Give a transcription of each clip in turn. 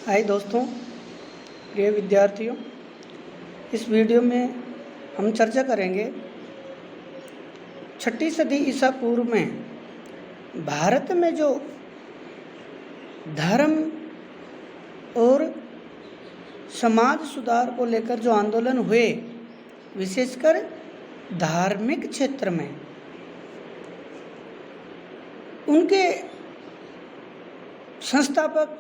हाय दोस्तों, प्रिय विद्यार्थियों। इस वीडियो में हम चर्चा करेंगे 6ठी सदी ईसा पूर्व में भारत में जो धर्म और समाज सुधार को लेकर जो आंदोलन हुए, विशेषकर धार्मिक क्षेत्र में, उनके संस्थापक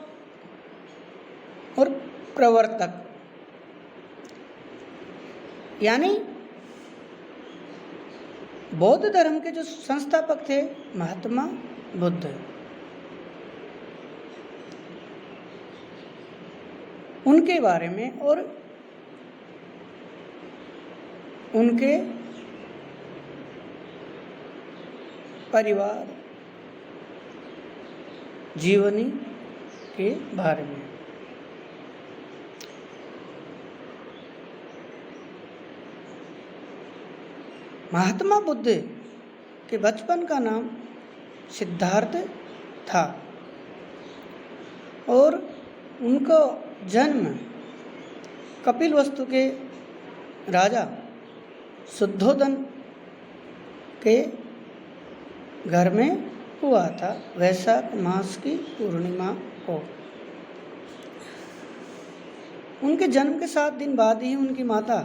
और प्रवर्तक यानी बौद्ध धर्म के जो संस्थापक थे महात्मा बुद्ध, उनके बारे में और उनके परिवार जीवनी के बारे में। महात्मा बुद्ध के बचपन का नाम सिद्धार्थ था और उनका जन्म कपिलवस्तु के राजा शुद्धोदन के घर में हुआ था, वैशाख मास की पूर्णिमा को। उनके जन्म के 7 दिन बाद ही उनकी माता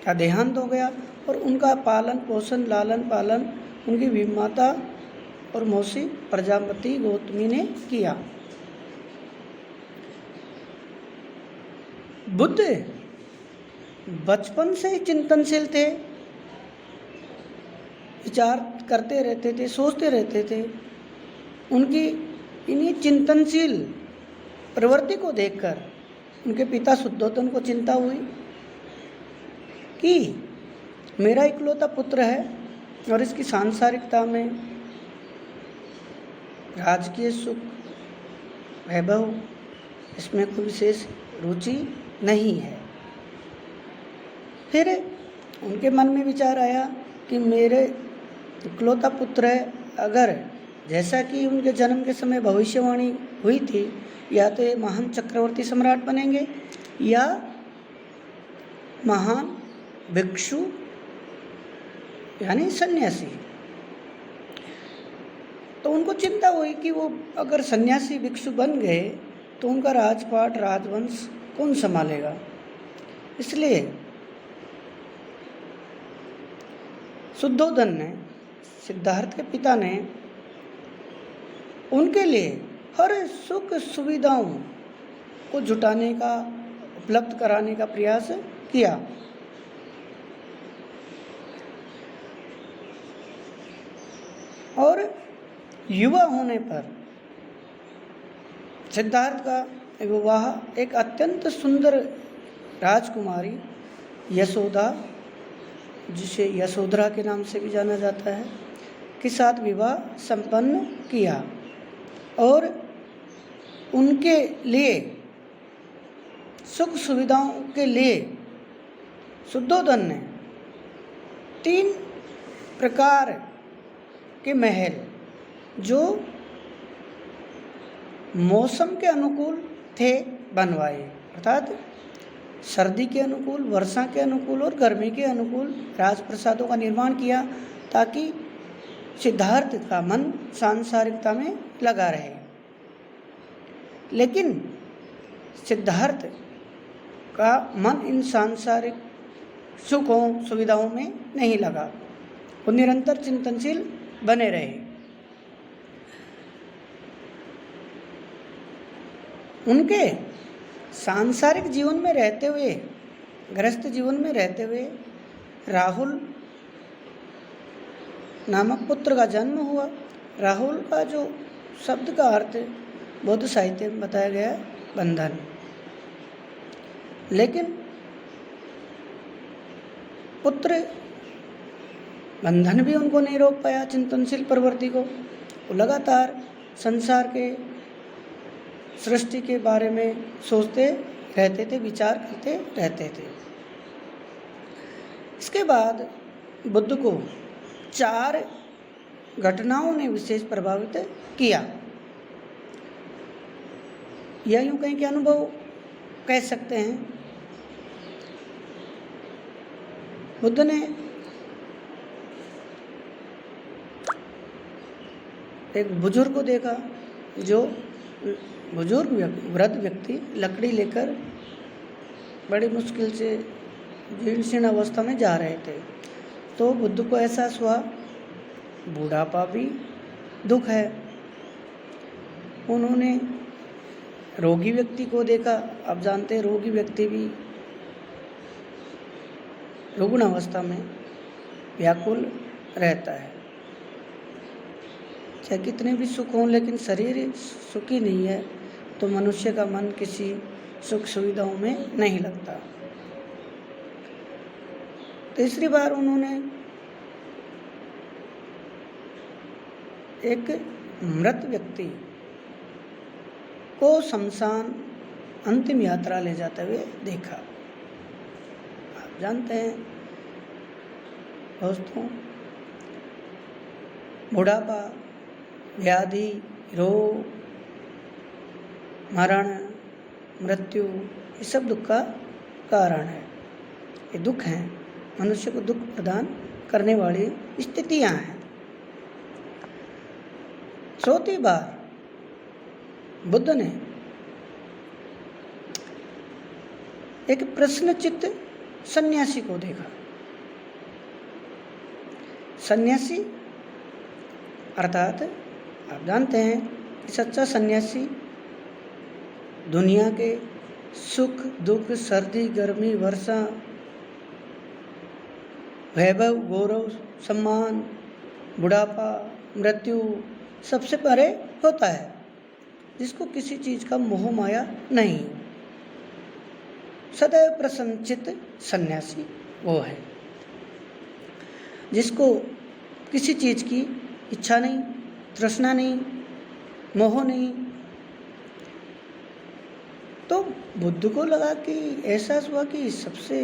का देहांत हो गया और उनका पालन पोषण लालन पालन उनकी माता और मौसी प्रजापति गौतमी ने किया। बुद्ध बचपन से ही चिंतनशील थे, विचार करते रहते थे, सोचते रहते थे। उनकी इन्हीं चिंतनशील प्रवृत्ति को देखकर उनके पिता शुद्धोदन को चिंता हुई कि मेरा इकलौता पुत्र है और इसकी सांसारिकता में राजकीय सुख वैभव इसमें कोई विशेष रुचि नहीं है। फिर उनके मन में विचार आया कि मेरे इकलौता पुत्र है, अगर जैसा कि उनके जन्म के समय भविष्यवाणी हुई थी, या तो ये महान चक्रवर्ती सम्राट बनेंगे या महान भिक्षु यानी सन्यासी। तो उनको चिंता हुई कि वो अगर सन्यासी भिक्षु बन गए तो उनका राजपाट राजवंश कौन संभालेगा। इसलिए शुद्धोदन ने, सिद्धार्थ के पिता ने, उनके लिए हर सुख सुविधाओं को जुटाने का, उपलब्ध कराने का प्रयास किया। और युवा होने पर सिद्धार्थ का विवाह एक अत्यंत सुंदर राजकुमारी यशोदा, जिसे यशोधरा के नाम से भी जाना जाता है, के साथ विवाह संपन्न किया। और उनके लिए सुख सुविधाओं के लिए शुद्धोदन ने 3 प्रकार के महल, जो मौसम के अनुकूल थे, बनवाए। अर्थात सर्दी के अनुकूल, वर्षा के अनुकूल और गर्मी के अनुकूल राजप्रसादों का निर्माण किया, ताकि सिद्धार्थ का मन सांसारिकता में लगा रहे। लेकिन सिद्धार्थ का मन इन सांसारिक सुखों सुविधाओं में नहीं लगा, वो निरंतर चिंतनशील बने रहे। उनके सांसारिक जीवन में रहते हुए, गृहस्थ जीवन में रहते हुए, राहुल नामक पुत्र का जन्म हुआ। राहुल का जो शब्द का अर्थ बौद्ध साहित्य में बताया गया बंधन। लेकिन पुत्र बंधन भी उनको नहीं रोक पाया, चिंतनशील प्रवृत्ति को। वो लगातार संसार के, सृष्टि के बारे में सोचते रहते थे, विचार करते रहते थे। इसके बाद बुद्ध को 4 घटनाओं ने विशेष प्रभावित किया। या यूँ कहें कि अनुभव कह सकते हैं। बुद्ध ने एक बुजुर्ग को देखा, जो वृद्ध व्यक्ति लकड़ी लेकर बड़ी मुश्किल से जीर्ण शीर्ण अवस्था में जा रहे थे। तो बुद्ध को एहसास हुआ बुढ़ापा भी दुख है। उन्होंने रोगी व्यक्ति को देखा। आप जानते हैं रोगी व्यक्ति भी रुग्ण अवस्था में व्याकुल रहता है। चाहे कितने भी सुख हों, लेकिन शरीर सुखी नहीं है तो मनुष्य का मन किसी सुख सुविधाओं में नहीं लगता। तीसरी बार उन्होंने एक मृत व्यक्ति को शमशान अंतिम यात्रा ले जाते हुए देखा। आप जानते हैं दोस्तों, बुढ़ापा, व्याधि, रोग, मरण, मृत्यु, ये सब दुख का कारण है। ये दुख हैं, मनुष्य को दुख प्रदान करने वाली स्थितियां हैं। चौथी बार बुद्ध ने एक प्रश्नचित्त सन्यासी को देखा। सन्यासी अर्थात आप जानते हैं कि सच्चा सन्यासी दुनिया के सुख दुख, सर्दी गर्मी, वर्षा, वैभव गौरव, सम्मान, बुढ़ापा, मृत्यु सबसे परे होता है, जिसको किसी चीज का मोह माया नहीं। सदैव प्रसन्नचित्त सन्यासी वो है जिसको किसी चीज की इच्छा नहीं, तृष्णा नहीं, मोह नहीं। तो बुद्ध को लगा कि एहसास हुआ कि सबसे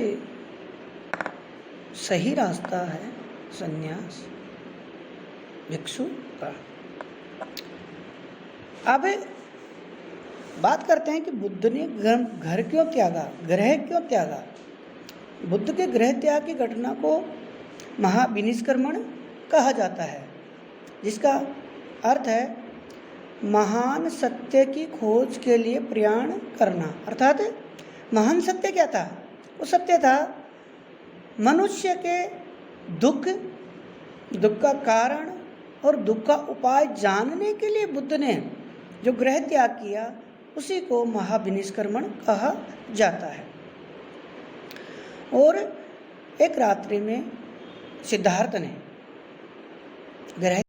सही रास्ता है संन्यास, भिक्षु का। अब बात करते हैं कि बुद्ध ने घर क्यों त्यागा, गृह क्यों त्यागा। बुद्ध के गृह त्याग की घटना को महाविनिष्क्रमण कहा जाता है, जिसका अर्थ है महान सत्य की खोज के लिए प्रयाण करना। अर्थात महान सत्य क्या था? वो सत्य था मनुष्य के दुख का कारण और दुख का उपाय जानने के लिए बुद्ध ने जो गृह त्याग किया, उसी को महाविनिष्क्रमण कहा जाता है। और एक रात्रि में सिद्धार्थ ने गृह